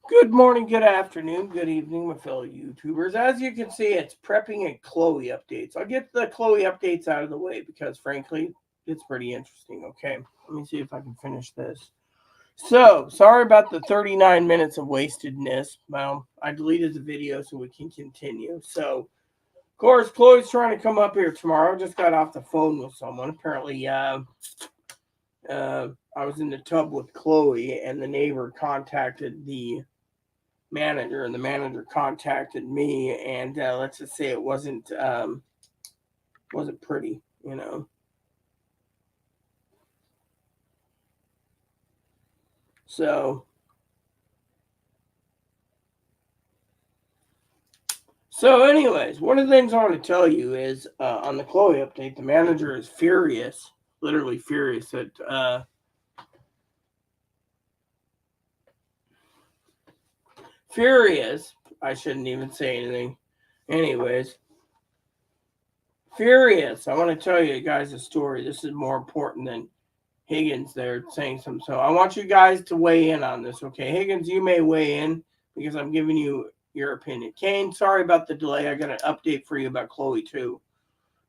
Good morning, good afternoon, good evening, my fellow YouTubers. As you can see, it's prepping and Chloe updates. I'll get the Chloe updates out of the way because, frankly, it's pretty interesting. Okay, let me see if I can finish this. So, sorry about the 39 minutes of wastedness. Well, I deleted the video so we can continue. So, of course, Chloe's trying to come up here tomorrow. Just got off the phone with someone. Apparently, I was in the tub with Chloe, and the neighbor contacted the manager, and the manager contacted me, and let's just say it wasn't pretty, you know. So anyways, one of the things I want to tell you is on the Chloe update, the manager is furious, literally furious at furious. I shouldn't even say anything. Anyways, furious. I want to tell you guys a story. This is more important than Higgins there saying something. So I want you guys to weigh in on this, okay? Higgins, you may weigh in because I'm giving you your opinion. Kane, sorry about the delay. I got an update for you about Chloe too.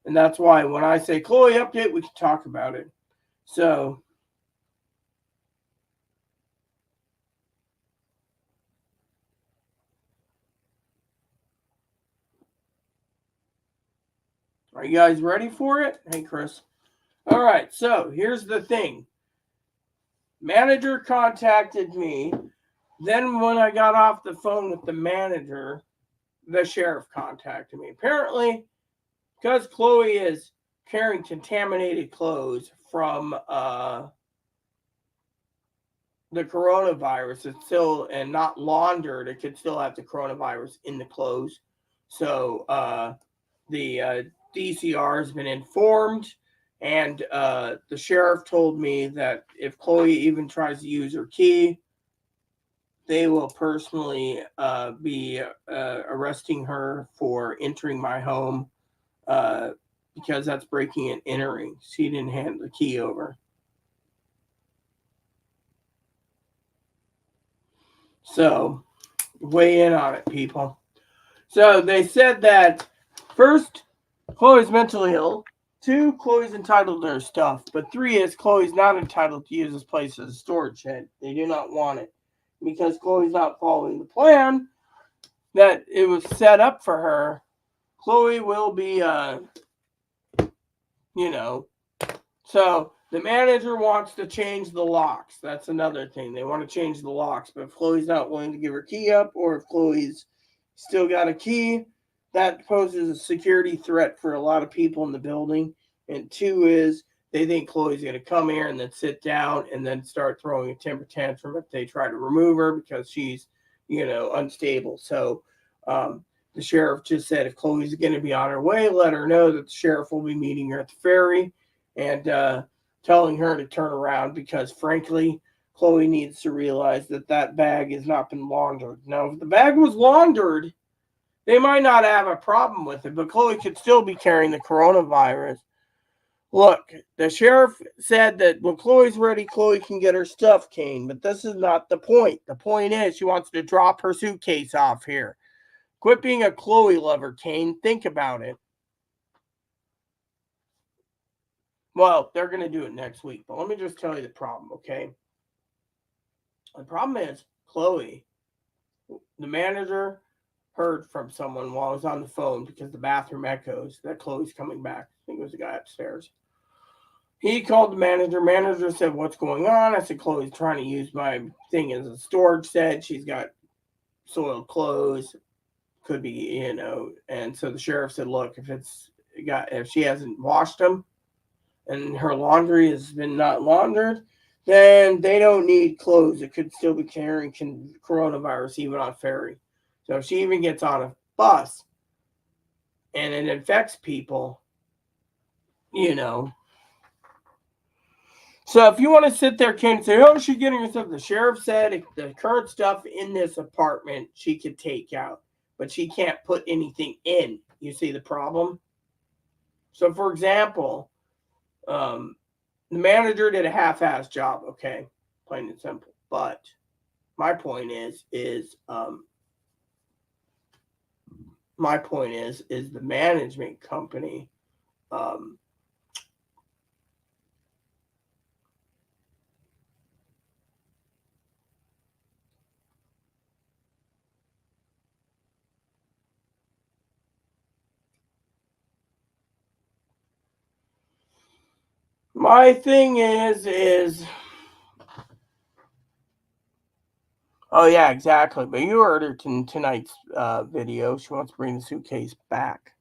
And that's why when I say Chloe update, we can talk about it. So are you guys ready for it? Hey, Chris. All right, so here's the thing. Manager contacted me. Then when I got off the phone with the manager, the sheriff contacted me. Apparently, because Chloe is carrying contaminated clothes from the coronavirus, it's still and not laundered, it could still have the coronavirus in the clothes. So the DCR has been informed, and the sheriff told me that if Chloe even tries to use her key, they will personally be arresting her for entering my home uh, because that's breaking and entering. She didn't hand the key over. So, weigh in on it, people. So, they said that first, Chloe's mentally ill. Two, Chloe's entitled to her stuff. But three is Chloe's not entitled to use this place as a storage shed. They do not want it because Chloe's not following the plan that it was set up for her. Chloe will be, you know, so the manager wants to change the locks. That's another thing. They want to change the locks. But if Chloe's not willing to give her key up, or if Chloe's still got a key, that poses a security threat for a lot of people in the building. And two is they think Chloe's going to come here and then sit down and then start throwing a temper tantrum if they try to remove her because she's, unstable. So the sheriff just said if Chloe's going to be on her way, let her know that the sheriff will be meeting her at the ferry and telling her to turn around because, frankly, Chloe needs to realize that that bag has not been laundered. Now, if the bag was laundered, they might not have a problem with it, but Chloe could still be carrying the coronavirus. Look, the sheriff said that when Chloe's ready, Chloe can get her stuff, Kane, but this is not the point. The point is she wants to drop her suitcase off here. Quit being a Chloe lover, Kane. Think about it. Well, they're going to do it next week, but let me just tell you the problem, okay? The problem is Chloe, the manager, heard from someone while I was on the phone because the bathroom echoes that Chloe's coming back. I think it was the guy upstairs. He called the manager. Manager said, "What's going on?" I said, "Chloe's trying to use my thing as a storage shed. She's got soiled clothes. Could be, And so the sheriff said, "Look, if she hasn't washed them and her laundry has been not laundered, then they don't need clothes. It could still be carrying coronavirus even on ferry. So if she even gets on a bus and it infects people, you know." So if you want to sit there, Ken, and say, "Oh, she's getting herself," the sheriff said the current stuff in this apartment she could take out, but she can't put anything in. You see the problem? So, for example, um, the manager did a half-ass job. Okay, plain and simple. But my point is the management company my thing is oh yeah, exactly. But you heard her tonight's video. She wants to bring the suitcase back.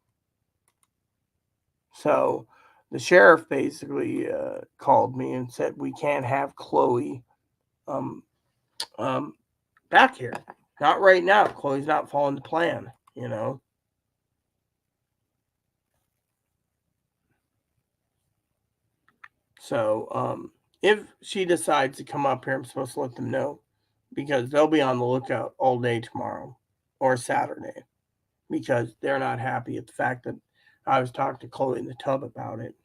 So the sheriff basically called me and said we can't have Chloe back here. Not right now. Chloe's not following the plan, you know. So if she decides to come up here, I'm supposed to let them know because they'll be on the lookout all day tomorrow or Saturday because they're not happy at the fact that I was talking to Chloe in the tub about it.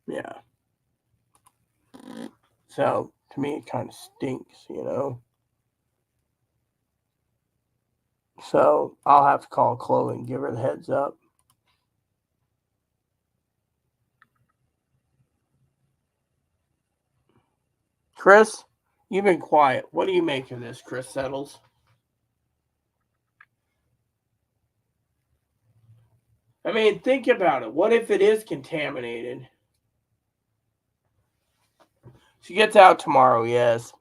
Yeah. So to me, it kind of stinks, you know. So I'll have to call Chloe and give her the heads up. Chris, you've been quiet. What do you make of this, Chris Settles? I mean, think about it. What if it is contaminated? She gets out tomorrow, yes.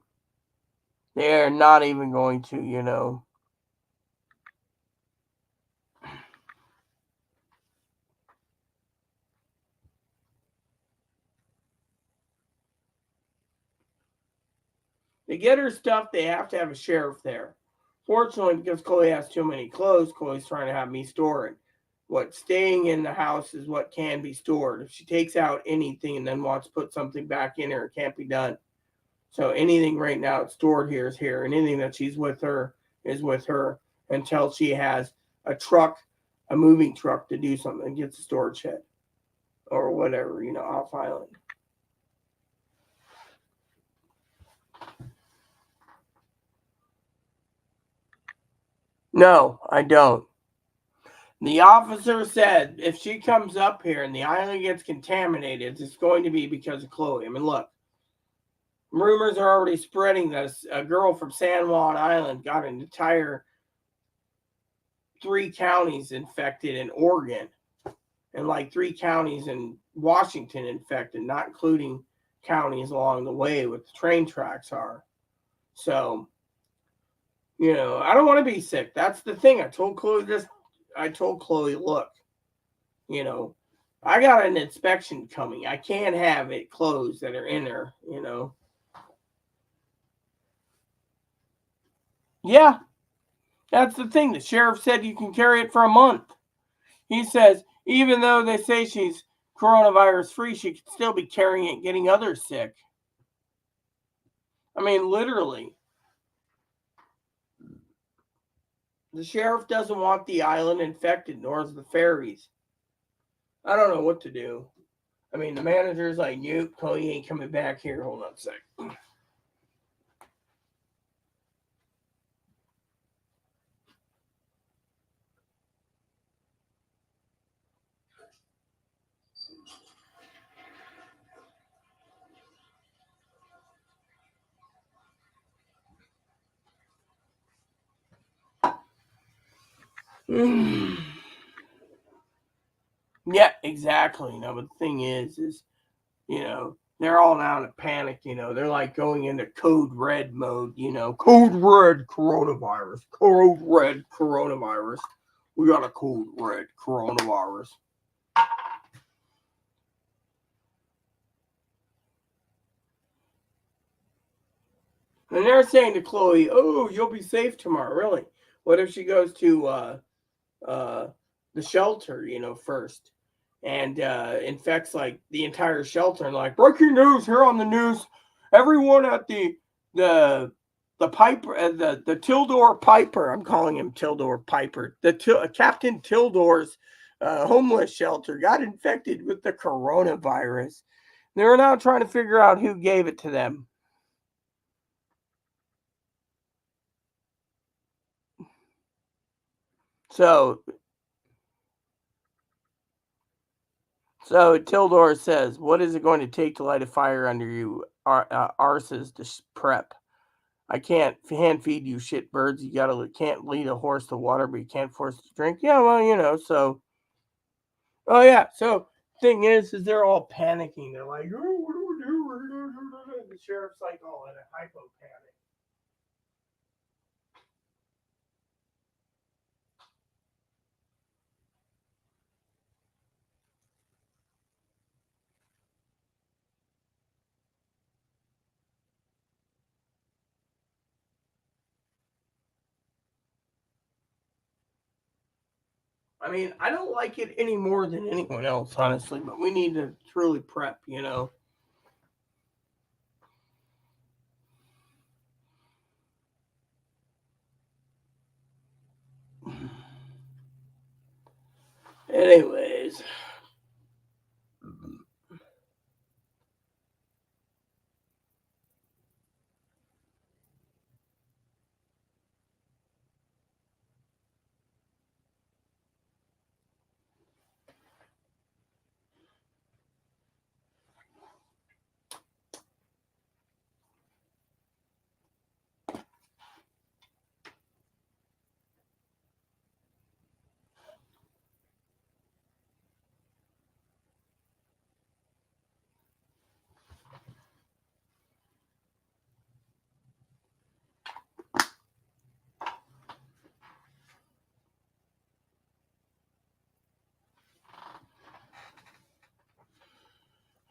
They're not even going to, you know. To get her stuff, they have to have a sheriff there. Fortunately, because Chloe has too many clothes, Chloe's trying to have me store it. What's staying in the house is what can be stored. If she takes out anything and then wants to put something back in her, it can't be done. So anything right now it's stored here is here. And anything that she's with her is with her until she has a truck, a moving truck to do something and gets a storage shed or whatever, you know, off island. No, I don't. The officer said if she comes up here and the island gets contaminated, it's going to be because of Chloe. I mean, look, rumors are already spreading that a girl from San Juan Island got an entire 3 counties infected in Oregon and like 3 counties in Washington infected, not including counties along the way where the train tracks are. So, you know, I don't want to be sick. That's the thing. I told Chloe, look, you know, I got an inspection coming. I can't have it clothes that are in her, you know. Yeah, that's the thing. The sheriff said you can carry it for a month. He says even though they say she's coronavirus free, she could still be carrying it, getting others sick. I mean, literally. The sheriff doesn't want the island infected, nor does the ferries. I don't know what to do. I mean, the manager's like, nope, Chloe ain't coming back here. Hold on a sec. Yeah, exactly. But the thing is, you know, they're all now in a panic. You know, they're like going into code red mode. You know, code red coronavirus. Code red coronavirus. We got a code red coronavirus. And they're saying to Chloe, "Oh, you'll be safe tomorrow." Really? What if she goes to the shelter? You know, first and infects like the entire shelter. And like breaking news here on the news, everyone at the Piper, the Tildor Piper. I'm calling him Tildor Piper. Captain Tildor's homeless shelter got infected with the coronavirus. They're now trying to figure out who gave it to them. So Tildor says, "What is it going to take to light a fire under you?" Arses to prep. I can't hand feed you shit birds. You can't lead a horse to water, but you can't force it to drink. Yeah, well, so. Oh yeah. So thing is they're all panicking. They're like, "Oh, what do we do?" The sheriff's like, "Oh, in a hypo panic." I mean, I don't like it any more than anyone else, honestly, but we need to truly prep. Anyways.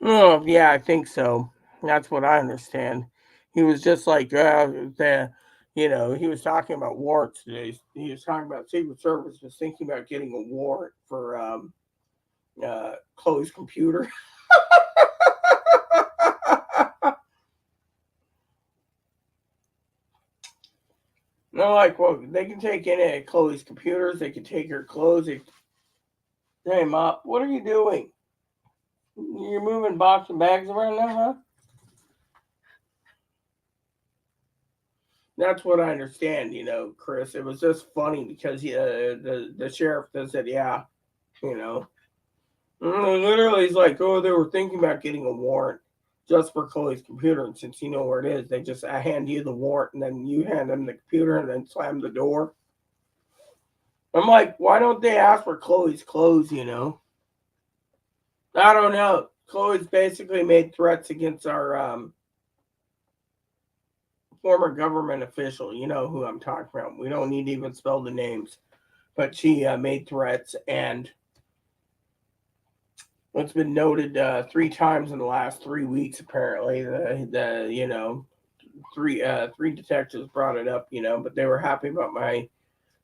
Oh, yeah, I think so. That's what I understand. He was just like he was talking about warrants today. He was talking about Secret Service was thinking about getting a warrant for Chloe's computer. No, like, well, they can take any of Chloe's computers. They can take her clothes. Hey, Mop, what are you doing? You're moving box and bags around now, huh? That's what I understand, Chris. It was just funny because the sheriff said, yeah, you know. Literally, he's like, oh, they were thinking about getting a warrant just for Chloe's computer. And since you know where it is, I hand you the warrant and then you hand them the computer and then slam the door. I'm like, why don't they ask for Chloe's clothes? I don't know. Chloe's basically made threats against our former government official. You know who I'm talking about. We don't need to even spell the names. But she made threats, and it's been noted 3 times in the last 3 weeks. Apparently, the three detectives brought it up, but they were happy about my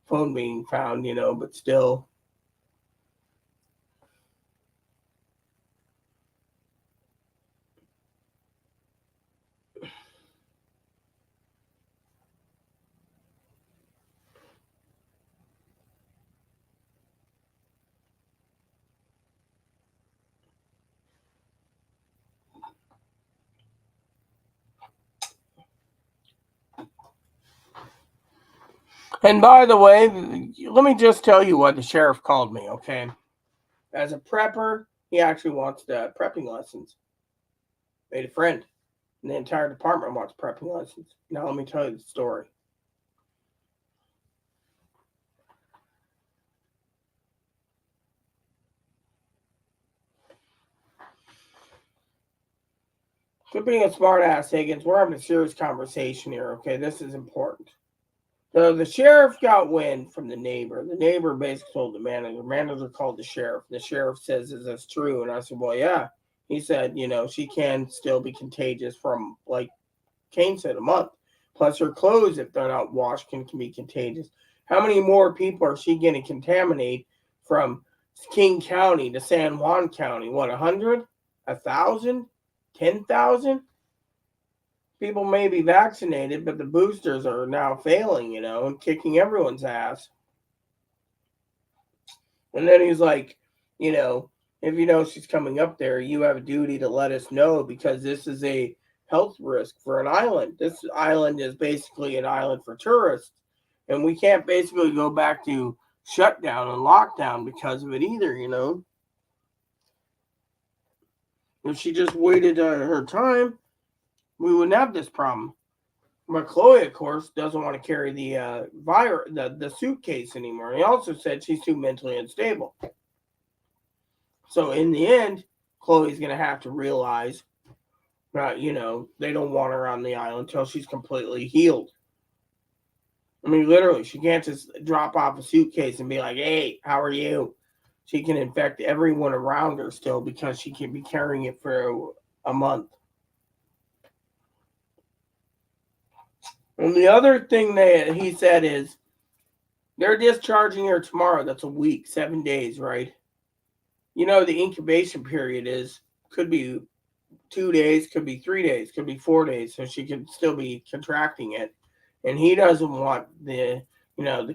phone being found, but still. And by the way, let me just tell you what the sheriff called me, okay? As a prepper, he actually wants the prepping lessons. Made a friend. And the entire department wants prepping lessons. Now let me tell you the story. Quit being a smartass, Higgins. We're having a serious conversation here, okay? This is important. So the sheriff got wind from the neighbor. The neighbor basically told the manager. The manager called the sheriff. The sheriff says, "Is this true?" And I said, "Well, yeah." He said, she can still be contagious from, like Kane said, a month. Plus her clothes, if they're not washed, can be contagious. How many more people are she going to contaminate from King County to San Juan County? What, 100? 1,000? 10,000? People may be vaccinated, but the boosters are now failing, and kicking everyone's ass. And then he's like, if you know she's coming up there, you have a duty to let us know because this is a health risk for an island. This island is basically an island for tourists. And we can't basically go back to shutdown and lockdown because of it either, If she just waited her time, we wouldn't have this problem. But Chloe, of course, doesn't want to carry the the suitcase anymore. He also said she's too mentally unstable. So in the end, Chloe's going to have to realize that, they don't want her on the island until she's completely healed. I mean, literally, she can't just drop off a suitcase and be like, hey, how are you? She can infect everyone around her still because she can be carrying it for a month. And the other thing that he said is they're discharging her tomorrow. That's a week, 7 days, right? The incubation period could be 2 days, could be 3 days, could be 4 days, so she could still be contracting it. And he doesn't want the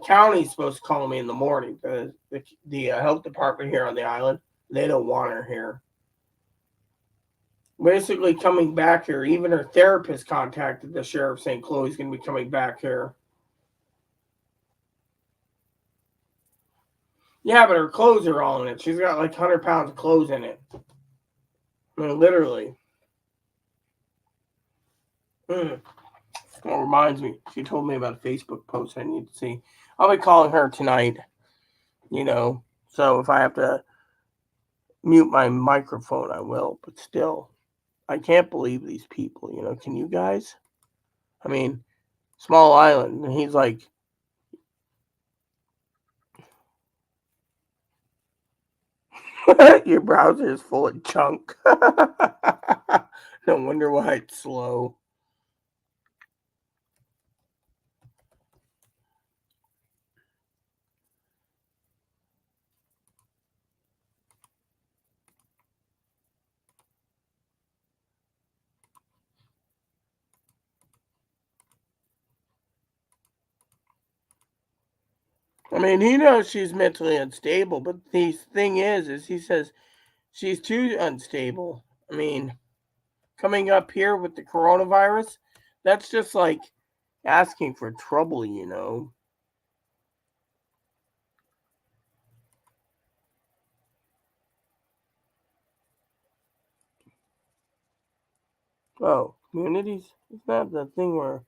county's supposed to call me in the morning. The health department here on the island, they don't want her here. Basically, coming back here, even her therapist contacted the sheriff saying Chloe's going to be coming back here. Yeah, but her clothes are all in it. She's got like 100 pounds of clothes in it. I mean, literally. Well, reminds me, she told me about a Facebook post I need to see. I'll be calling her tonight, so if I have to mute my microphone, I will. But still, I can't believe these people, Can you guys? I mean, small island, and he's like, your browser is full of junk. No wonder why it's slow. I mean, he knows she's mentally unstable, but the thing is he says she's too unstable. I mean, coming up here with the coronavirus, that's just like asking for trouble, Oh, communities? Isn't that the thing where...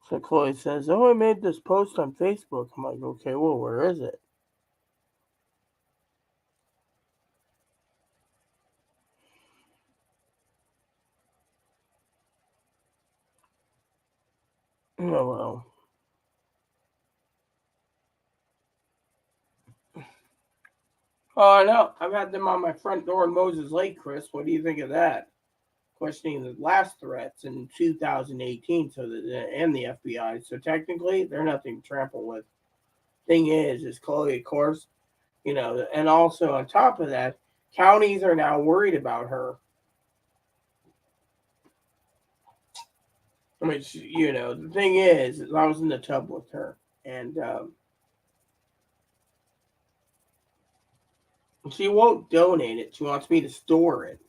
So Chloe says, oh, I made this post on Facebook. I'm like, okay, well, where is it? Oh, well. Oh, I know. I've had them on my front door in Moses Lake, Chris. What do you think of that? Questioning the last threats in 2018, and the FBI. So technically, they're nothing to trample with. Thing is Chloe, of course, and also on top of that, counties are now worried about her. I mean, the thing is I was in the tub with her, and she won't donate it. She wants me to store it.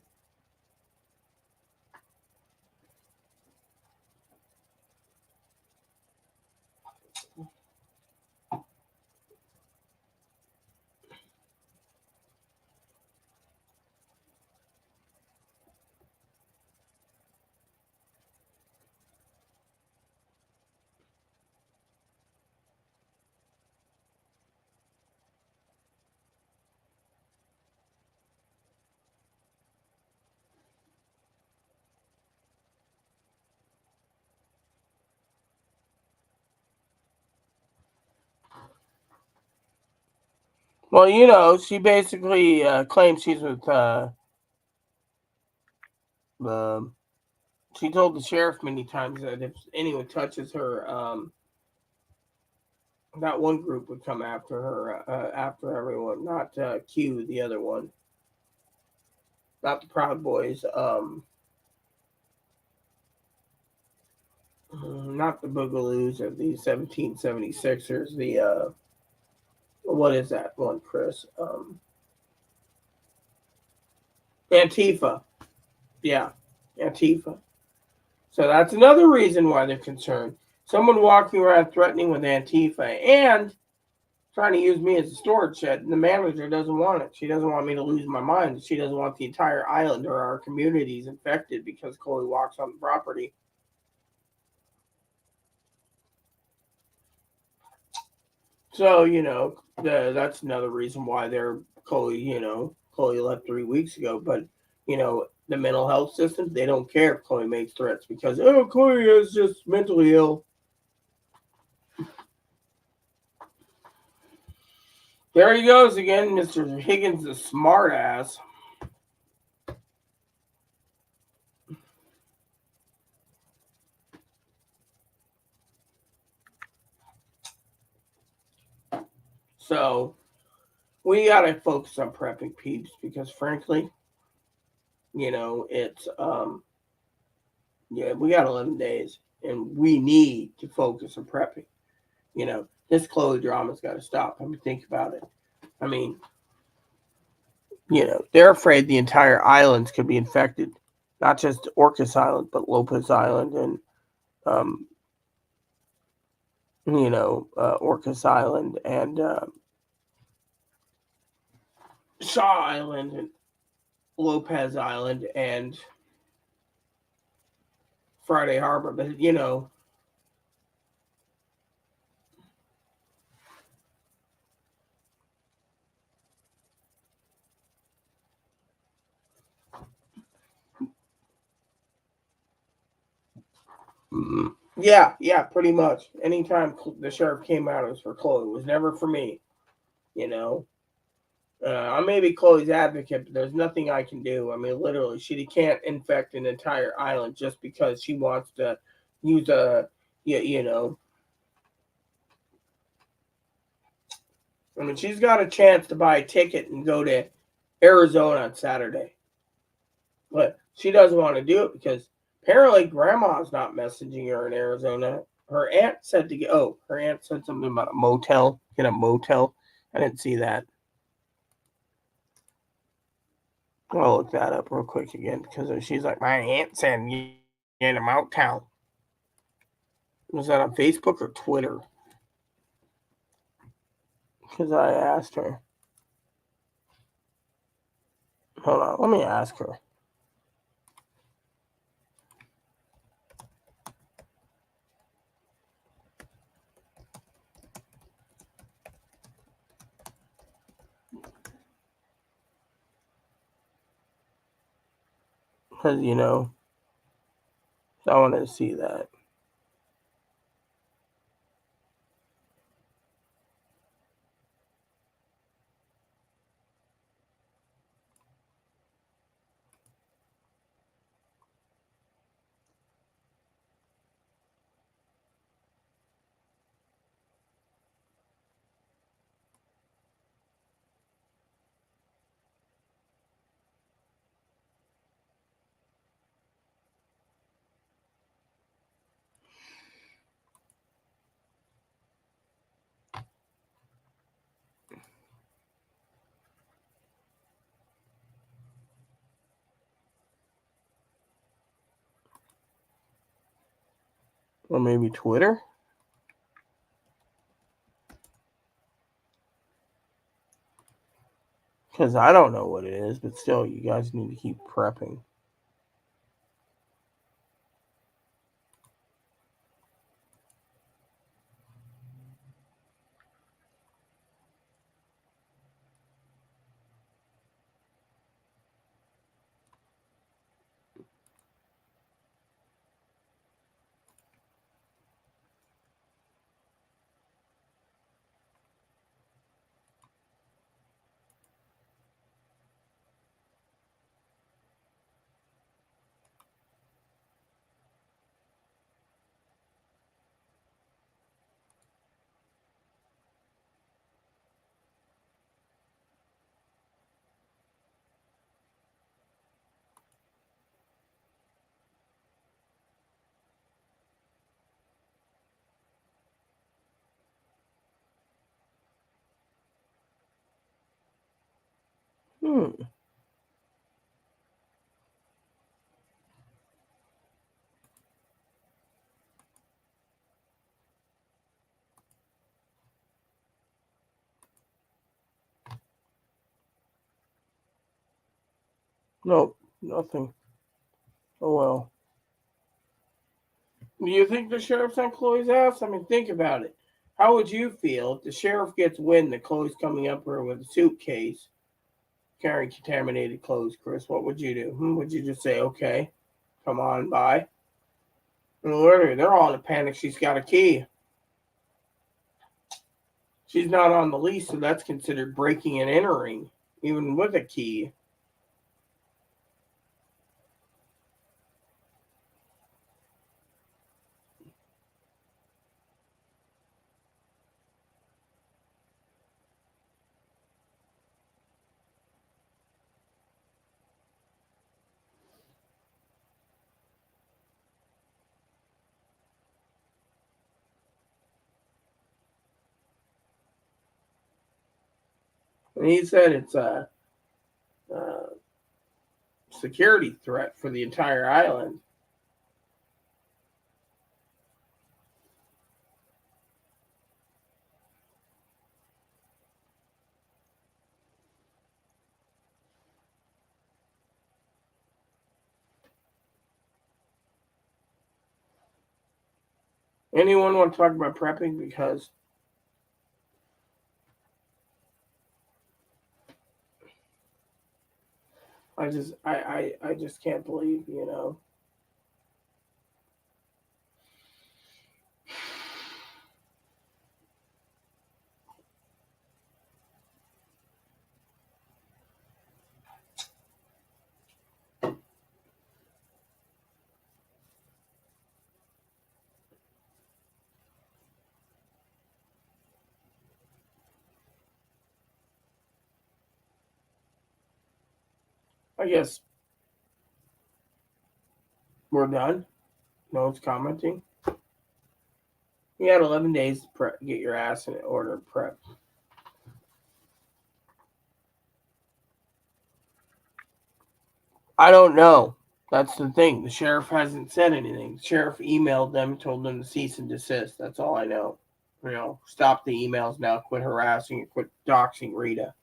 Well, she basically claims she's with the. She told the sheriff many times that if anyone touches her, that one group would come after her, after everyone, not Q, the other one. not the Proud Boys. Not the Boogaloos or the 1776ers. The what is that one, Chris? Antifa. Yeah, Antifa. So that's another reason why they're concerned. Someone walking around threatening with Antifa and trying to use me as a storage shed. And the manager doesn't want it. She doesn't want me to lose my mind. She doesn't want the entire island or our communities infected because Chloe walks on the property. So, that's another reason why they're Chloe left 3 weeks ago. But, the mental health system, they don't care if Chloe makes threats because, oh, Chloe is just mentally ill. There he goes again, Mr. Higgins, the smart ass. So we gotta focus on prepping peeps because frankly, it's we got 11 days and we need to focus on prepping. This Chloe drama's gotta stop. I mean, think about it. I mean, they're afraid the entire islands could be infected. Not just Orcas Island, but Lopez Island and Orcas Island and Shaw Island and Lopez Island and Friday Harbor. But yeah, pretty much. Anytime the sheriff came out, it was for Chloe. It was never for me. I may be Chloe's advocate, but there's nothing I can do. I mean, literally, she can't infect an entire island just because she wants to use I mean, she's got a chance to buy a ticket and go to Arizona on Saturday. But she doesn't want to do it because apparently grandma's not messaging her in Arizona. Her aunt said her aunt said something about a motel. Get a motel. I didn't see that. I'll look that up real quick again because she's like, my aunt said you in a motel. Was that on Facebook or Twitter? Because I asked her. Hold on, let me ask her. Because, I wanted to see that. Or maybe Twitter? Because I don't know what it is, but still, you guys need to keep prepping. Hmm. Nope, nothing. Oh well. Do you think the sheriff's on Chloe's ass? I mean, think about it. How would you feel if the sheriff gets wind that Chloe's coming up here with a suitcase carrying contaminated clothes, Chris? What would you do? Would you just say, okay, come on by? And literally, they're all in a panic. She's got a key. She's not on the lease, so that's considered breaking and entering, even with a key. And he said it's a security threat for the entire island. Anyone want to talk about prepping? Because I just can't believe, I guess we're done. No one's commenting. You had 11 days to get your ass in order prep. I don't know. That's the thing. The sheriff hasn't said anything. The sheriff emailed them, told them to cease and desist. That's all I know. Stop the emails now. Quit harassing and quit doxing Rita.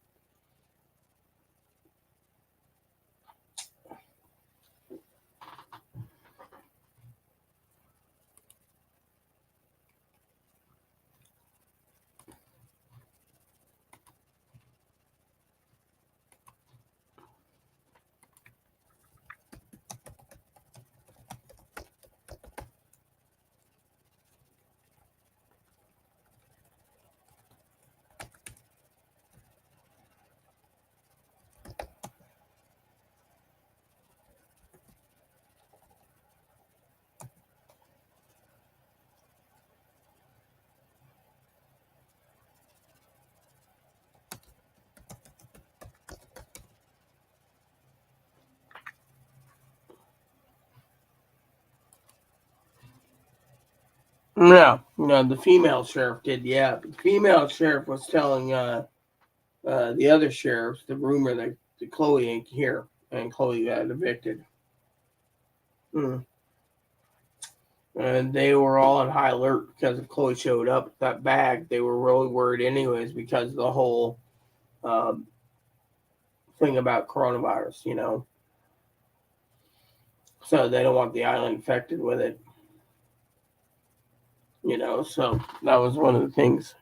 Yeah, the female sheriff did. Yeah, but the female sheriff was telling the other sheriffs the rumor that Chloe ain't here and Chloe got evicted. Mm. And they were all on high alert because if Chloe showed up with that bag, they were really worried anyways because of the whole um, thing about coronavirus. So they don't want the island infected with it. So that was one of the things.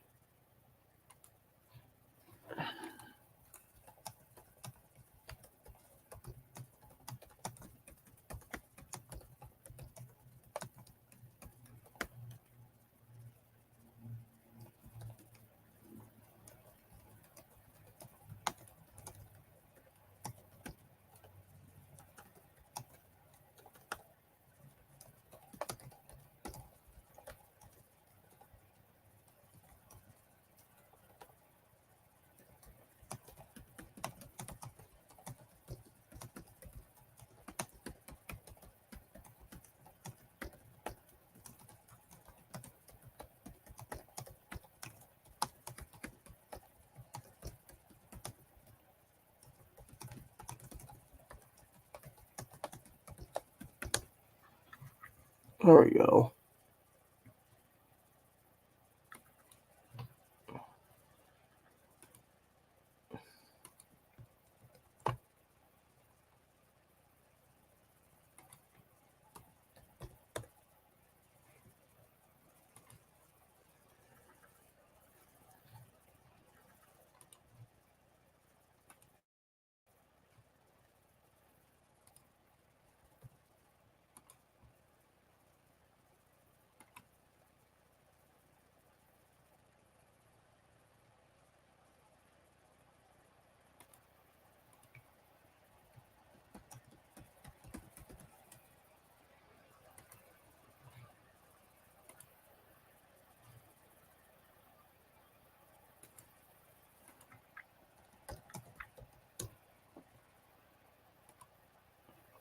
There we go.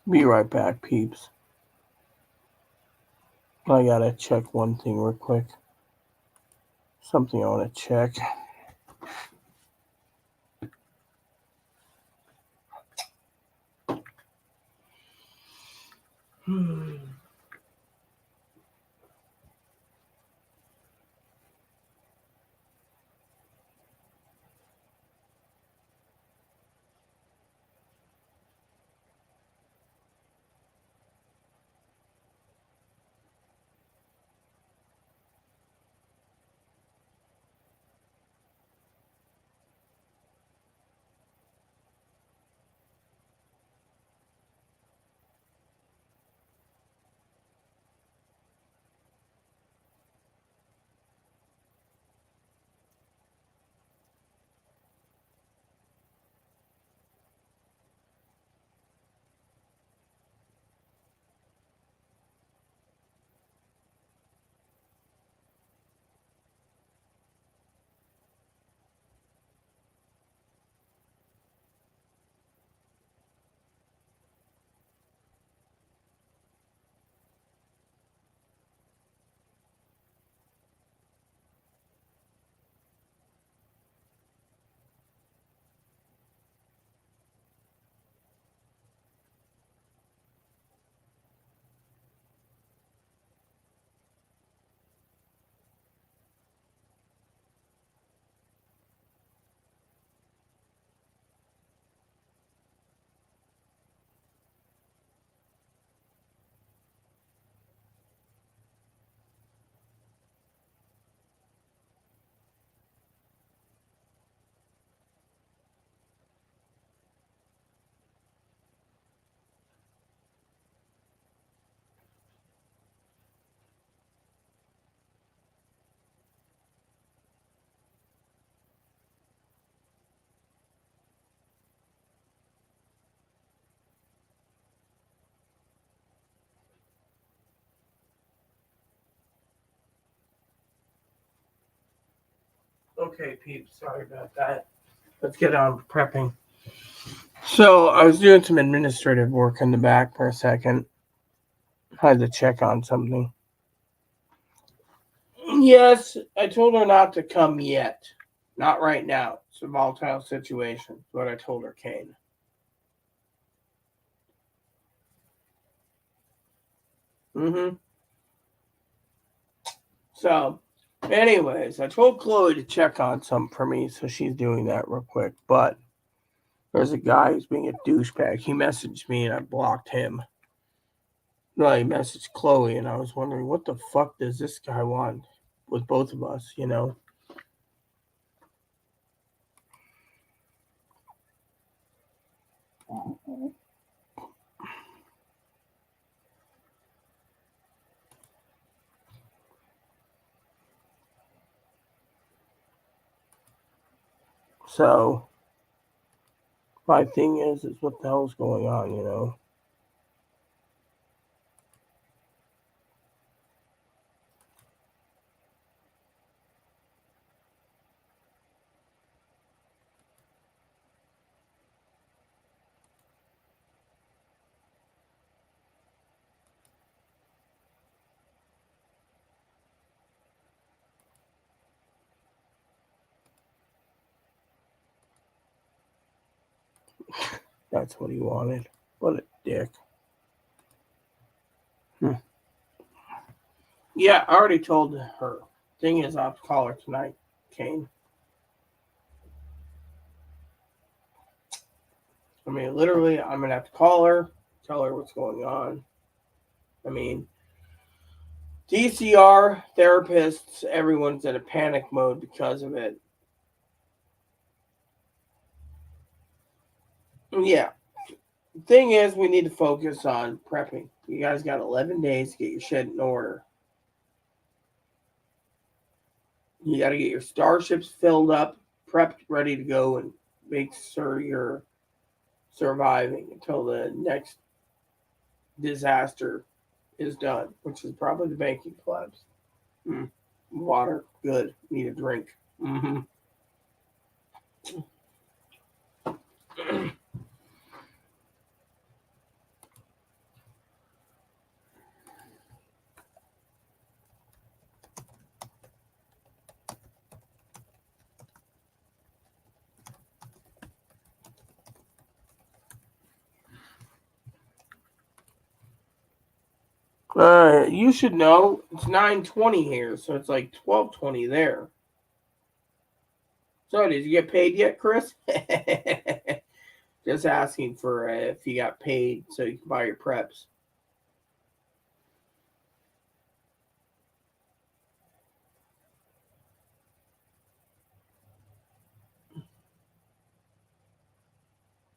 Be right back, peeps. I gotta check one thing real quick. Something I want to check. Okay, peeps, sorry about that. Let's get on prepping. So I was doing some administrative work in the back for a second. Had to check on something. Yes, I told her not to come yet. Not right now. It's a volatile situation. Is what I told her, Kane. Mm-hmm. So, anyways, I told Chloe to check on something for me, so she's doing that real quick. But there's a guy who's being a douchebag. He messaged me and I blocked him. No, he messaged Chloe, and I was wondering what the fuck does this guy want with both of us, you know? So my thing is what the hell's going on, you know? That's what he wanted. What a dick. Yeah, I already told her. Thing is, I'll have to call her tonight, Kane. I mean, literally, I'm going to have to call her, tell her what's going on. I mean, DCR, therapists, everyone's in a panic mode because of it. Yeah. The thing is, we need to focus on prepping. You guys got 11 days to get your shit in order. You got to get your starships filled up, prepped, ready to go, and make sure you're surviving until the next disaster is done, which is probably the banking collapse. Water, good. Need a drink. Mm-hmm. You should know it's 9:20 here, so it's like 12:20 there. So did you get paid yet, Chris? Just asking for if you got paid so you can buy your preps.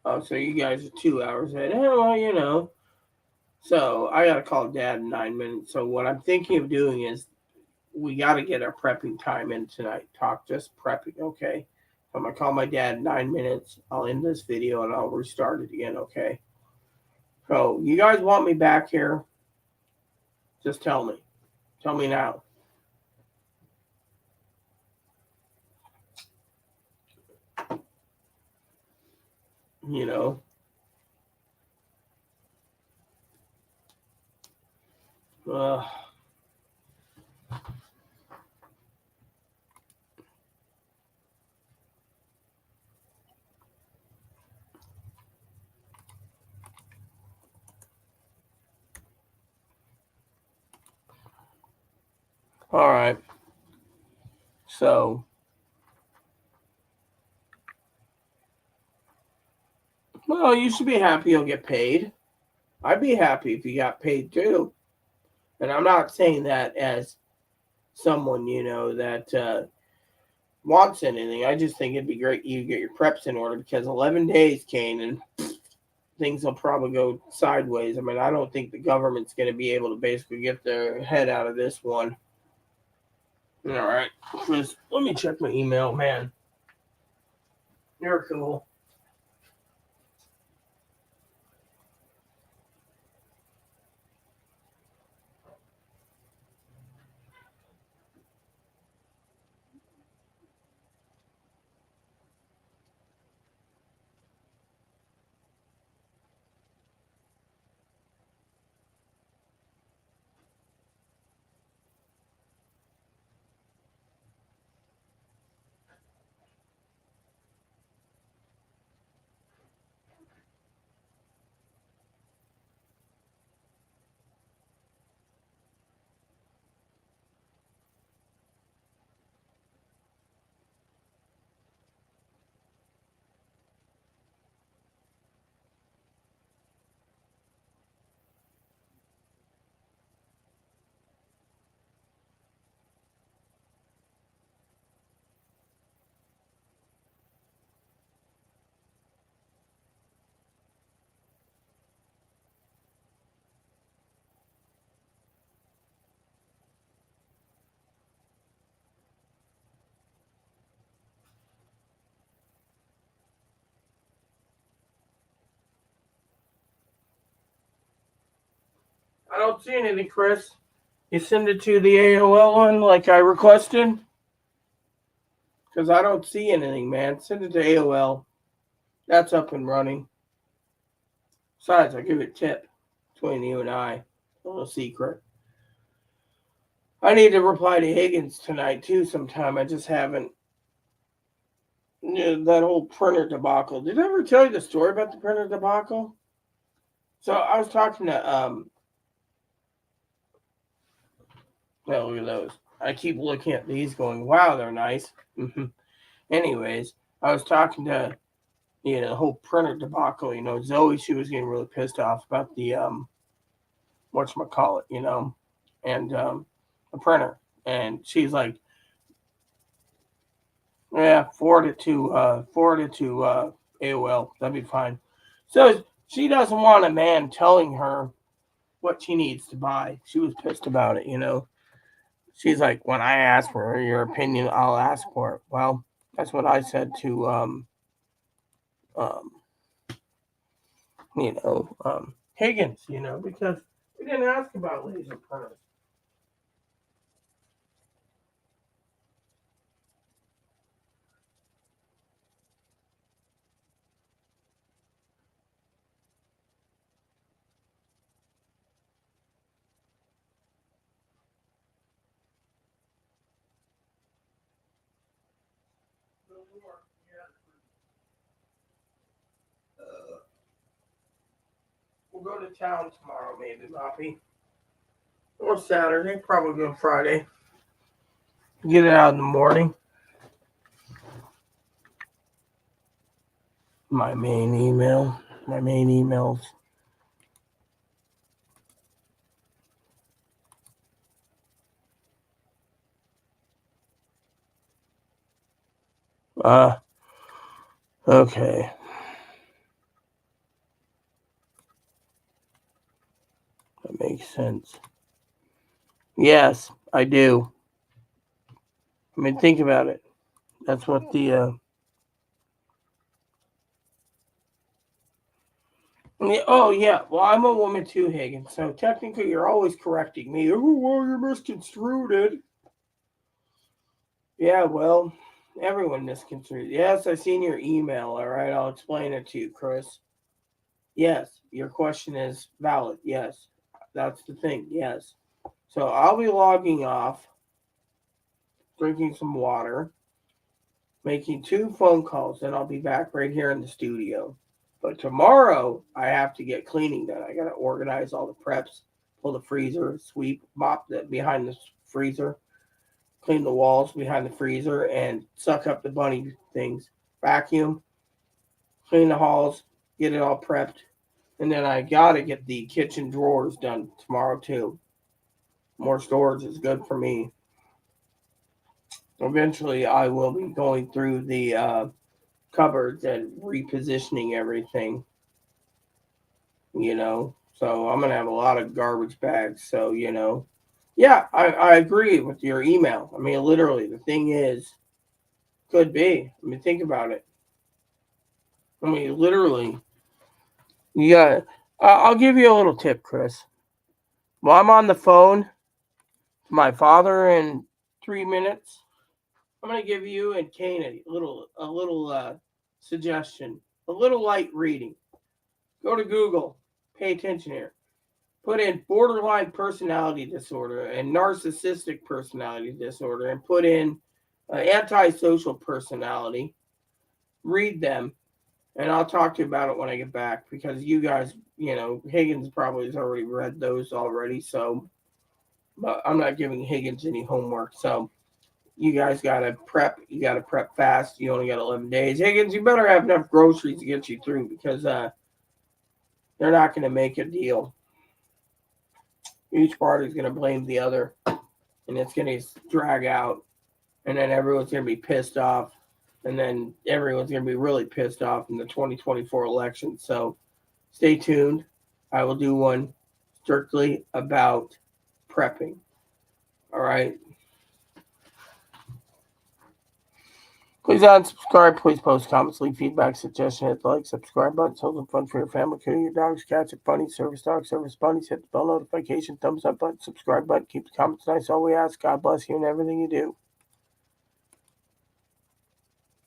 Oh, so you guys are 2 hours ahead. Well, you know. So I gotta call Dad in 9 minutes. So what I'm thinking of doing is we gotta get our prepping time in tonight. Talk just prepping, okay? I'm gonna call my dad in 9 minutes. I'll end this video and I'll restart it again, okay? So you guys want me back here? Just tell me. Tell me now. You know. All right. So well, you should be happy you'll get paid. I'd be happy if you got paid too. And I'm not saying that as someone, that wants anything. I just think it'd be great you get your preps in order because 11 days, Kane, and things will probably go sideways. I mean, I don't think the government's going to be able to basically get their head out of this one. All right, Chris, let me check my email, man. You're cool. I don't see anything, Chris. You send it to the AOL one like I requested? Because I don't see anything, man. Send it to AOL. That's up and running. Besides, I'll give it a tip between you and I. A little secret. I need to reply to Higgins tonight, too, sometime. I just haven't. That whole printer debacle. Did I ever tell you the story about the printer debacle? So I was talking to Well, look at those. I keep looking at these going, wow, they're nice. Anyways, I was talking to, the whole printer debacle. Zoe, she was getting really pissed off about the, whatchamacallit, and the printer. And she's like, yeah, forward it to AOL. That'd be fine. So she doesn't want a man telling her what she needs to buy. She was pissed about it. She's like, when I ask for your opinion, I'll ask for it. Well, that's what I said to um, Higgins, because we didn't ask about laser printers. We'll go to town tomorrow, maybe, Moppy. Or Saturday, probably go Friday. Get it out in the morning. My main emails. Okay. That makes sense. Yes, I do. I mean, think about it. That's what the. Oh, yeah. Well, I'm a woman too, Hagen. So technically, you're always correcting me. Oh, well, you misconstrued it. Yeah, well, everyone misconstrued. Yes, I seen your email. All right, I'll explain it to you, Chris. Yes, your question is valid. Yes, that's the thing. Yes. So I'll be logging off, drinking some water, making 2 phone calls, then I'll be back right here in the studio. But tomorrow, I have to get cleaning done. I got to organize all the preps, pull the freezer, sweep, mop the behind the freezer, clean the walls behind the freezer, and suck up the bunny things, vacuum, clean the halls, get it all prepped. And then I got to get the kitchen drawers done tomorrow, too. More storage is good for me. Eventually, I will be going through the cupboards and repositioning everything. So I'm gonna have a lot of garbage bags. So yeah, I agree with your email. I mean, literally, the thing is, could be. I mean, think about it. I mean, literally, you got. I'll give you a little tip, Chris. While I'm on the phone to my father in 3 minutes, I'm gonna give you and Kane a little suggestion, a little light reading. Go to Google. Pay attention here. Put in borderline personality disorder and narcissistic personality disorder, and put in antisocial personality. Read them, and I'll talk to you about it when I get back, because you guys, Higgins probably has already read those already. So, but I'm not giving Higgins any homework. So, you guys got to prep. You got to prep fast. You only got 11 days. Higgins, you better have enough groceries to get you through, because they're not going to make a deal. Each party is going to blame the other, and it's going to drag out, and then everyone's going to be pissed off, and then everyone's going to be really pissed off in the 2024 election. So stay tuned. I will do one strictly about prepping. All right. Please unsubscribe. Please post comments, leave feedback, suggestions, hit the like, subscribe button, hold them fun for your family, including your dogs, cats, and bunnies, service dogs, service bunnies. Hit the bell notification, thumbs up button, subscribe button. Keep the comments nice. All we ask. God bless you in everything you do.